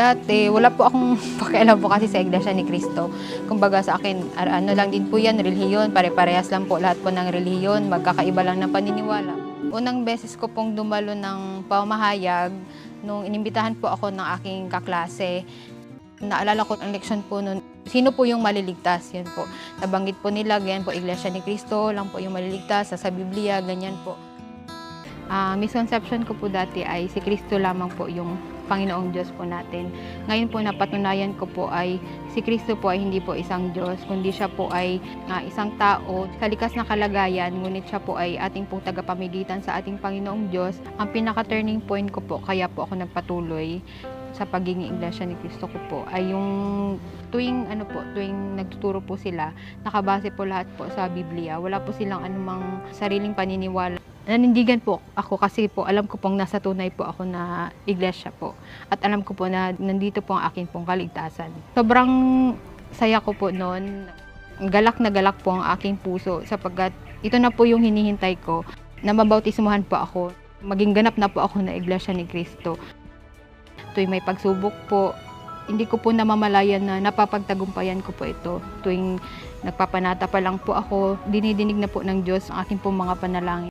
Dati, wala po akong pakialam po kasi sa Iglesia ni Cristo. Kumbaga sa akin, ano lang din po yan, relihiyon, pare-parehas lang po lahat po ng relihiyon, magkakaiba lang ng paniniwala. Unang beses ko pong dumalo ng pamahayag, nung inimbitahan po ako ng aking kaklase. Naalala ko ang leksyon po nun, sino po yung maliligtas? Yan po. Nabanggit po nila, ganyan po, Iglesia ni Cristo lang po yung maliligtas, sa Biblia, ganyan po. Misconception ko po dati ay si Cristo lamang po yung Panginoong Diyos po natin. Ngayon po napatunayan ko po ay si Cristo po ay hindi po isang Diyos, kundi siya po ay isang tao sa likas na kalagayan, ngunit siya po ay ating pong tagapamagitan sa ating Panginoong Diyos. Ang pinaka-turning point ko po, kaya po ako nagpatuloy sa pagiging Iglesia ni Cristo ko po, ay yung tuwing nagtuturo po sila, nakabase po lahat po sa Biblia. Wala po silang anumang sariling paniniwala. Nanindigan po ako kasi po alam ko pong nasa tunay po ako na iglesia po. At alam ko po na nandito po ang akin pong kaligtasan. Sobrang saya ko po noon. Galak na galak po ang aking puso sapagkat ito na po yung hinihintay ko na mabautismuhan po ako. Maging ganap na po ako na Iglesia ni Cristo. Tuwing may pagsubok po, hindi ko po namamalayan na napapagtagumpayan ko po ito. Tuwing nagpapanata pa lang po ako, dinidinig na po ng Diyos ang aking pong mga panalangin.